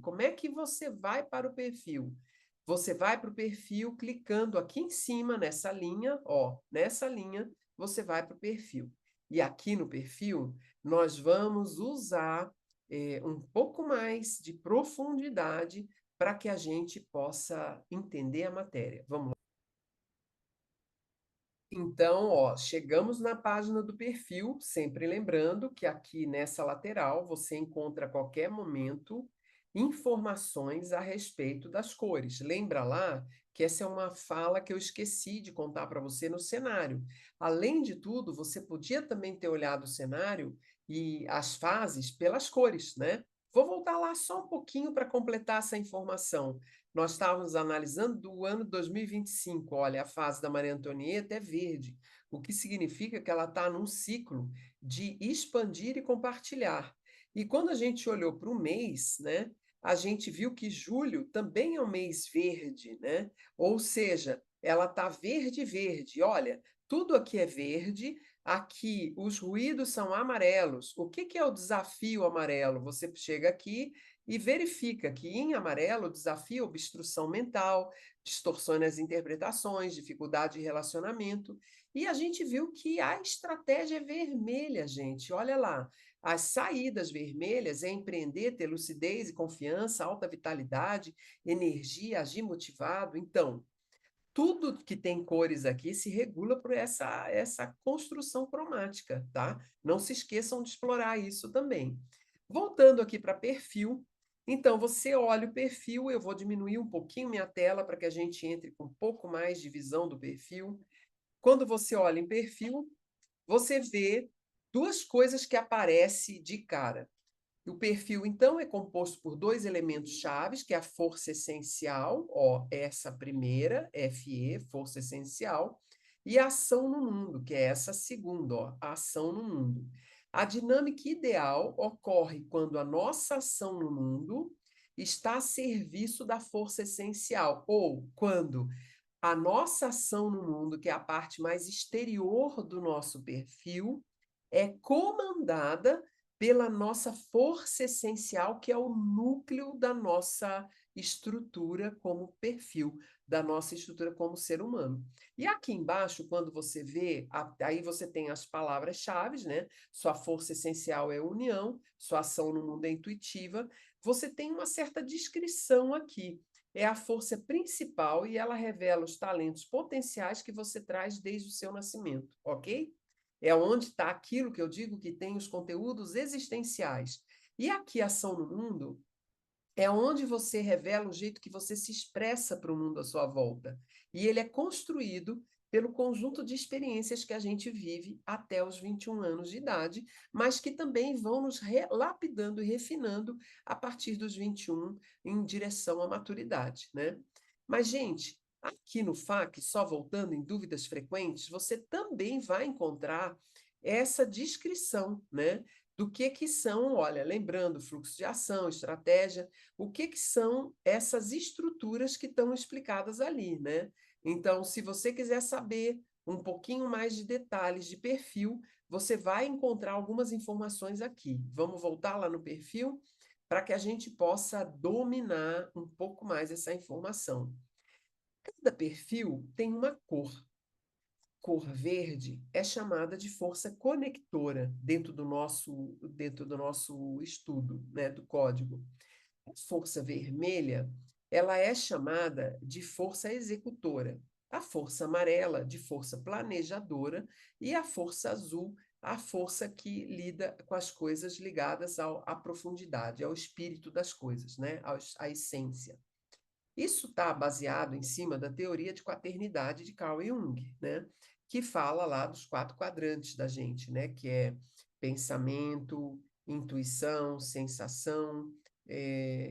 Como é que você vai para o perfil? Você vai para o perfil clicando aqui em cima nessa linha, ó, nessa linha, você vai para o perfil. E aqui no perfil, nós vamos usar um pouco mais de profundidade para que a gente possa entender a matéria. Vamos lá. Então, ó, chegamos na página do perfil, sempre lembrando que aqui nessa lateral você encontra a qualquer momento informações a respeito das cores. Lembra lá que essa é uma fala que eu esqueci de contar para você no cenário. Além de tudo, você podia também ter olhado o cenário e as fases pelas cores, né? Vou voltar lá só um pouquinho para completar essa informação. Nós estávamos analisando do ano 2025. Olha, a fase da Maria Antonieta é verde, o que significa que ela está num ciclo de expandir e compartilhar. E quando a gente olhou para o mês, né, a gente viu que julho também é um mês verde, né? Ou seja, ela está verde, verde. Olha, tudo aqui é verde, aqui os ruídos são amarelos. O que é o desafio amarelo? Você chega aqui e verifica que em amarelo desafia obstrução mental, distorções nas interpretações, dificuldade de relacionamento. E a gente viu que a estratégia é vermelha, gente. Olha lá. As saídas vermelhas é empreender, ter lucidez e confiança, alta vitalidade, energia, agir motivado. Então, tudo que tem cores aqui se regula por essa construção cromática, tá? Não se esqueçam de explorar isso também. Voltando aqui para perfil, então você olha o perfil, eu vou diminuir um pouquinho minha tela para que a gente entre com um pouco mais de visão do perfil. Quando você olha em perfil, você vê duas coisas que aparecem de cara. O perfil, então, é composto por dois elementos chaves, que é a força essencial, ó, essa primeira, FE, força essencial, e a ação no mundo, que é essa segunda, ó, a ação no mundo. A dinâmica ideal ocorre quando a nossa ação no mundo está a serviço da força essencial, ou quando a nossa ação no mundo, que é a parte mais exterior do nosso perfil, é comandada pela nossa força essencial, que é o núcleo da nossa estrutura como perfil, da nossa estrutura como ser humano. E aqui embaixo, quando você vê, aí você tem as palavras-chave, né? Sua força essencial é união, sua ação no mundo é intuitiva. Você tem uma certa descrição aqui. É a força principal e ela revela os talentos potenciais que você traz desde o seu nascimento, ok? É onde está aquilo que eu digo que tem os conteúdos existenciais. E aqui, ação no mundo, é onde você revela o jeito que você se expressa para o mundo à sua volta. E ele é construído pelo conjunto de experiências que a gente vive até os 21 anos de idade, mas que também vão nos lapidando e refinando a partir dos 21 em direção à maturidade, né? Mas, gente, aqui no FAQ, só voltando em dúvidas frequentes, você também vai encontrar essa descrição, né? Do que são, olha, lembrando, fluxo de ação, estratégia, o que são essas estruturas que estão explicadas ali, né? Então, se você quiser saber um pouquinho mais de detalhes de perfil, você vai encontrar algumas informações aqui. Vamos voltar lá no perfil para que a gente possa dominar um pouco mais essa informação. Cada perfil tem uma cor. Cor verde é chamada de força conectora dentro do nosso estudo, né, do código. A força vermelha, ela é chamada de força executora. A força amarela, de força planejadora, e a força azul, a força que lida com as coisas ligadas à profundidade, ao espírito das coisas, né? À essência. Isso está baseado em cima da teoria de quaternidade de Carl Jung, né? Que fala lá dos 4 quadrantes da gente, né? Que é pensamento, intuição, sensação,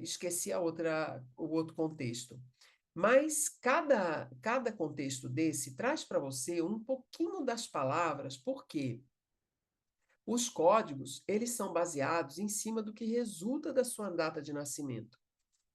esqueci o outro contexto. Mas cada contexto desse traz para você um pouquinho das palavras, porque os códigos, eles são baseados em cima do que resulta da sua data de nascimento.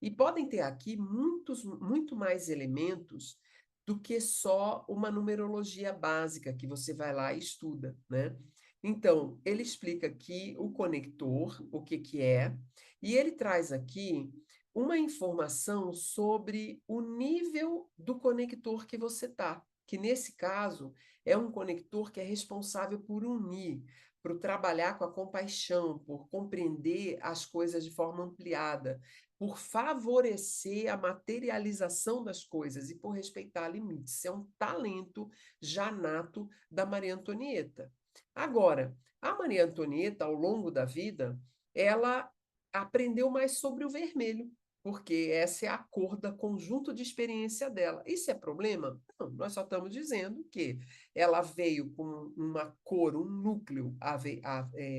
E podem ter aqui muito mais elementos do que só uma numerologia básica que você vai lá e estuda, né? Então, ele explica aqui o conector, o que é, e ele traz aqui uma informação sobre o nível do conector que você está, que nesse caso é um conector que é responsável por unir, por trabalhar com a compaixão, por compreender as coisas de forma ampliada, por favorecer a materialização das coisas e por respeitar limites. É um talento já nato da Maria Antonieta. Agora, a Maria Antonieta, ao longo da vida, ela aprendeu mais sobre o vermelho, porque essa é a cor da conjunto de experiência dela. Isso é problema? Não, nós só estamos dizendo que ela veio com uma cor, um núcleo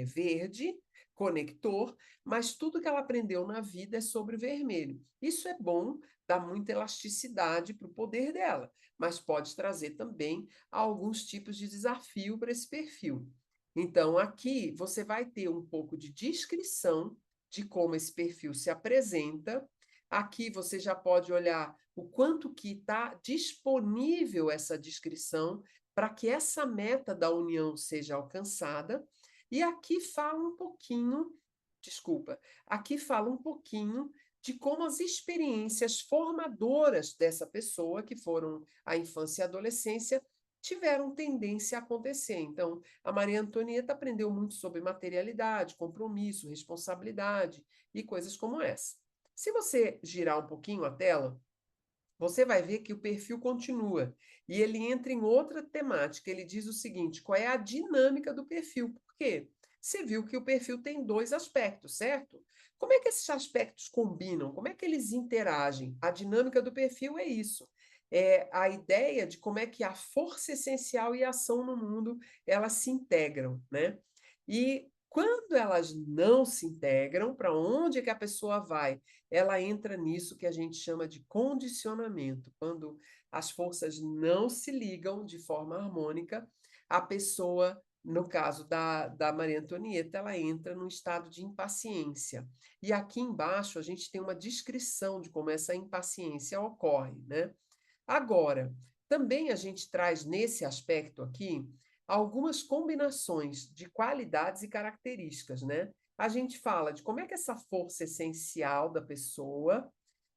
verde, conector, mas tudo que ela aprendeu na vida é sobre o vermelho. Isso é bom, dá muita elasticidade para o poder dela, mas pode trazer também alguns tipos de desafio para esse perfil. Então, aqui você vai ter um pouco de descrição de como esse perfil se apresenta. Aqui você já pode olhar o quanto que está disponível essa descrição para que essa meta da união seja alcançada. E aqui fala um pouquinho, desculpa, aqui fala um pouquinho de como as experiências formadoras dessa pessoa, que foram a infância e a adolescência, tiveram tendência a acontecer. Então, a Maria Antonieta aprendeu muito sobre materialidade, compromisso, responsabilidade e coisas como essa. Se você girar um pouquinho a tela, você vai ver que o perfil continua e ele entra em outra temática. Ele diz o seguinte: qual é a dinâmica do perfil? Por quê? Você viu que o perfil tem dois aspectos, certo? Como é que esses aspectos combinam? Como é que eles interagem? A dinâmica do perfil é isso. É a ideia de como é que a força essencial e a ação no mundo elas se integram, né? E quando elas não se integram, para onde é que a pessoa vai? Ela entra nisso que a gente chama de condicionamento. Quando as forças não se ligam de forma harmônica, a pessoa, no caso da Maria Antonieta, ela entra num estado de impaciência. E aqui embaixo a gente tem uma descrição de como essa impaciência ocorre, né? Agora, também a gente traz nesse aspecto aqui algumas combinações de qualidades e características, né? A gente fala de como é que essa força essencial da pessoa,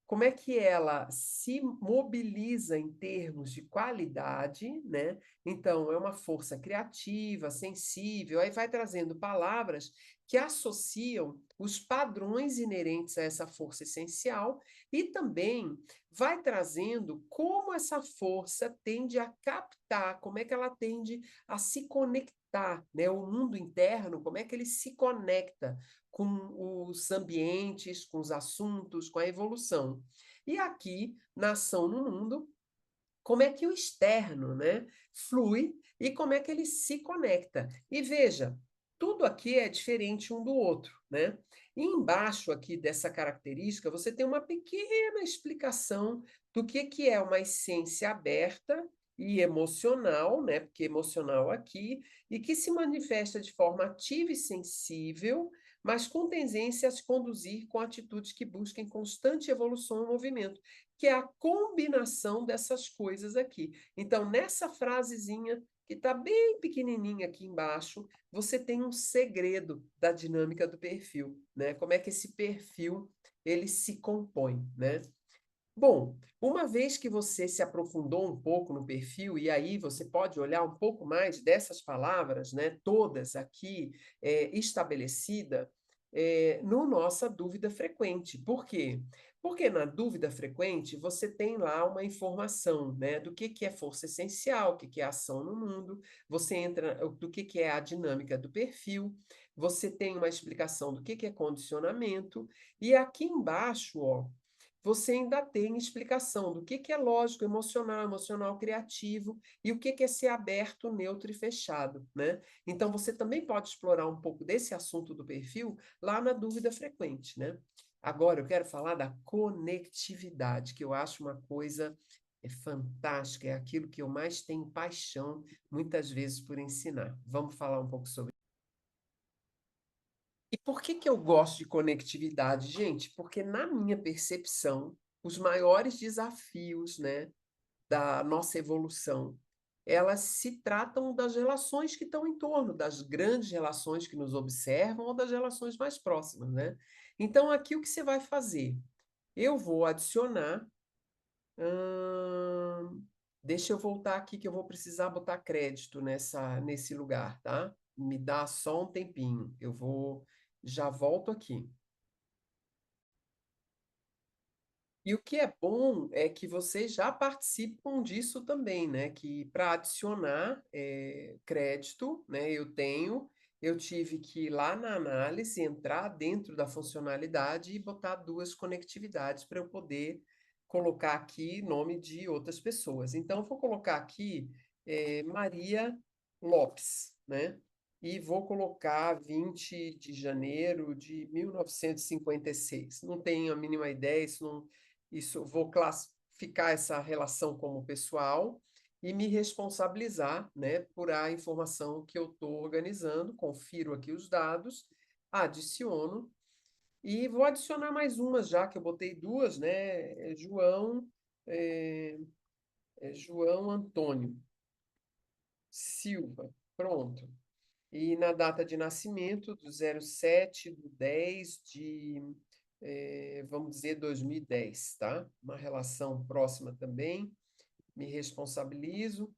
como é que ela se mobiliza em termos de qualidade, né? Então, é uma força criativa, sensível, aí vai trazendo palavras que associam os padrões inerentes a essa força essencial e também vai trazendo como essa força tende a captar, como é que ela tende a se conectar, né? O mundo interno, como é que ele se conecta com os ambientes, com os assuntos, com a evolução. E aqui, na ação no mundo, como é que o externo, né, flui e como é que ele se conecta. E veja, tudo aqui é diferente um do outro, né? E embaixo aqui dessa característica, você tem uma pequena explicação do que é uma essência aberta e emocional, né? Porque emocional aqui, e que se manifesta de forma ativa e sensível, mas com tendência a se conduzir com atitudes que busquem constante evolução e movimento, que é a combinação dessas coisas aqui. Então, nessa frasezinha, que está bem pequenininha aqui embaixo, você tem um segredo da dinâmica do perfil, né? Como é que esse perfil ele se compõe, né? Bom, uma vez que você se aprofundou um pouco no perfil, e aí você pode olhar um pouco mais dessas palavras, né, todas aqui estabelecida, no nossa dúvida frequente. Por quê? Porque na dúvida frequente você tem lá uma informação, né, do que é força essencial, o que é ação no mundo, você entra do que é a dinâmica do perfil, você tem uma explicação do que é condicionamento, e aqui embaixo, ó, você ainda tem explicação do que é lógico, emocional, emocional criativo e o que é ser aberto, neutro e fechado, né? Então, você também pode explorar um pouco desse assunto do perfil lá na dúvida frequente, né? Agora, eu quero falar da conectividade, que eu acho uma coisa fantástica, é aquilo que eu mais tenho paixão, muitas vezes, por ensinar. Vamos falar um pouco sobre. E por que eu gosto de conectividade, gente? Porque na minha percepção, os maiores desafios, né, da nossa evolução, elas se tratam das relações que estão em torno, das grandes relações que nos observam ou das relações mais próximas, né? Então, aqui o que você vai fazer? Eu vou adicionar. Deixa eu voltar aqui que eu vou precisar botar crédito nesse lugar, tá? Me dá só um tempinho. Já volto aqui. E o que é bom é que vocês já participam disso também, né? Que para adicionar crédito, né? Eu tive que ir lá na análise, entrar dentro da funcionalidade e botar duas conectividades para eu poder colocar aqui nome de outras pessoas. Então, eu vou colocar aqui Maria Lopes, né? E vou colocar 20 de janeiro de 1956. Não tenho a mínima ideia, vou classificar essa relação como pessoal e me responsabilizar, né, por a informação que eu estou organizando, confiro aqui os dados, adiciono e vou adicionar mais umas já que eu botei duas, né, é, João Antônio Silva, pronto. E na data de nascimento, do 07 do 10 vamos dizer, 2010, tá? Uma relação próxima também. Me responsabilizo.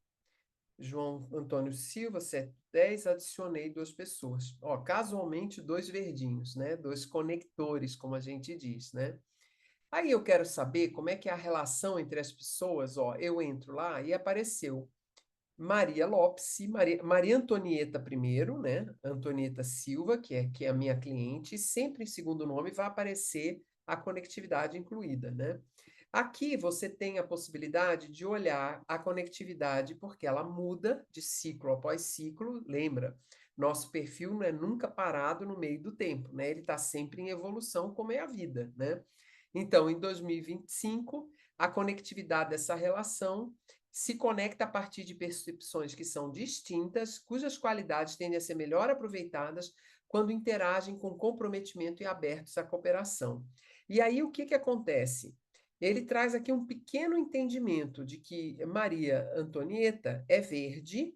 João Antônio Silva, 710, adicionei duas pessoas. Ó, casualmente, dois verdinhos, né? Dois conectores, como a gente diz, né? Aí eu quero saber como é que é a relação entre as pessoas. Ó, eu entro lá e apareceu Maria Lopes, Maria Antonieta primeiro, né? Antonieta Silva, que é a minha cliente, e sempre em segundo nome vai aparecer a conectividade incluída, né? Aqui você tem a possibilidade de olhar a conectividade, porque ela muda de ciclo após ciclo. Lembra, nosso perfil não é nunca parado no meio do tempo, né? Ele está sempre em evolução, como é a vida, né? Então, em 2025, a conectividade dessa relação se conecta a partir de percepções que são distintas, cujas qualidades tendem a ser melhor aproveitadas quando interagem com comprometimento e abertos à cooperação. E aí, o que que acontece? Ele traz aqui um pequeno entendimento de que Maria Antonieta é verde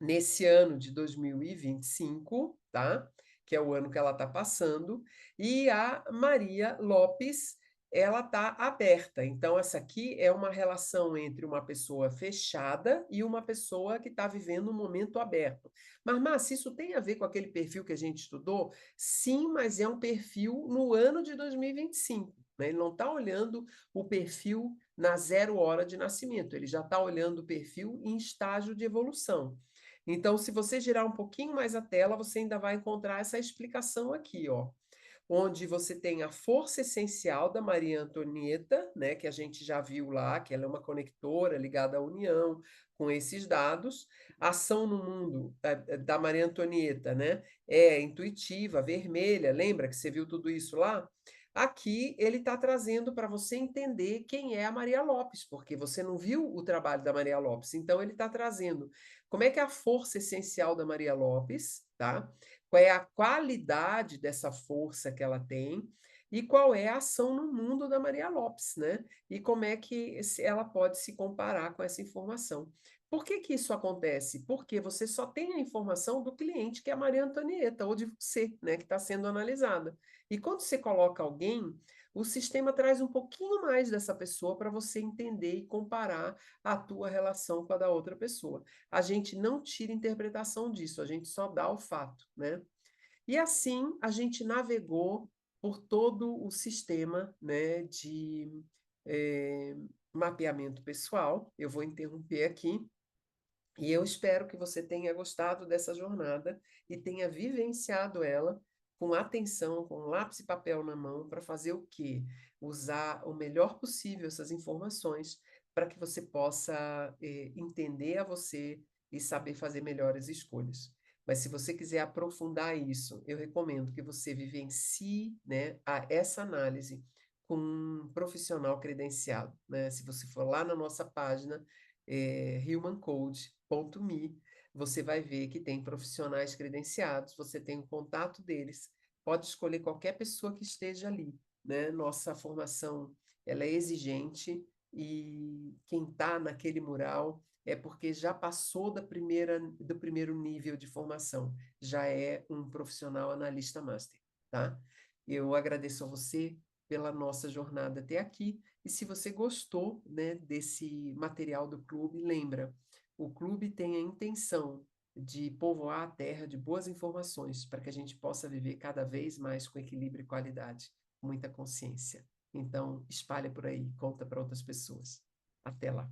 nesse ano de 2025, tá? Que é o ano que ela está passando, e a Maria Lopes, ela está aberta. Então, essa aqui é uma relação entre uma pessoa fechada e uma pessoa que está vivendo um momento aberto. Mas, Márcia, isso tem a ver com aquele perfil que a gente estudou? Sim, mas é um perfil no ano de 2025. Né? Ele não está olhando o perfil na 0 hora de nascimento, ele já está olhando o perfil em estágio de evolução. Então, se você girar um pouquinho mais a tela, você ainda vai encontrar essa explicação aqui, ó, onde você tem a força essencial da Maria Antonieta, né, que a gente já viu lá, que ela é uma conectora ligada à união com esses dados. A ação no mundo da Maria Antonieta, né, é intuitiva, vermelha. Lembra que você viu tudo isso lá? Aqui ele está trazendo para você entender quem é a Maria Lopes, porque você não viu o trabalho da Maria Lopes. Então ele está trazendo como é que é a força essencial da Maria Lopes, tá? Qual é a qualidade dessa força que ela tem e qual é a ação no mundo da Maria Lopes, né? E como é que ela pode se comparar com essa informação. Por que que isso acontece? Porque você só tem a informação do cliente, que é a Maria Antonieta, ou de você, né, que está sendo analisada. E quando você coloca alguém, o sistema traz um pouquinho mais dessa pessoa para você entender e comparar a tua relação com a da outra pessoa. A gente não tira interpretação disso, a gente só dá o fato, né? E assim a gente navegou por todo o sistema, né, de mapeamento pessoal. Eu vou interromper aqui e eu espero que você tenha gostado dessa jornada e tenha vivenciado ela com atenção, com lápis e papel na mão, para fazer o quê? Usar o melhor possível essas informações para que você possa entender a você e saber fazer melhores escolhas. Mas se você quiser aprofundar isso, eu recomendo que você vivencie, né, essa análise com um profissional credenciado, né? Se você for lá na nossa página, humancode.me, você vai ver que tem profissionais credenciados, você tem o contato deles, pode escolher qualquer pessoa que esteja ali, né? Nossa formação, ela é exigente e quem está naquele mural é porque já passou do primeiro nível de formação, já é um profissional analista master, tá? Eu agradeço a você, pela nossa jornada até aqui. E se você gostou, né, desse material do clube, lembra, o clube tem a intenção de povoar a terra de boas informações para que a gente possa viver cada vez mais com equilíbrio e qualidade, muita consciência. Então, espalha por aí, conta para outras pessoas. Até lá.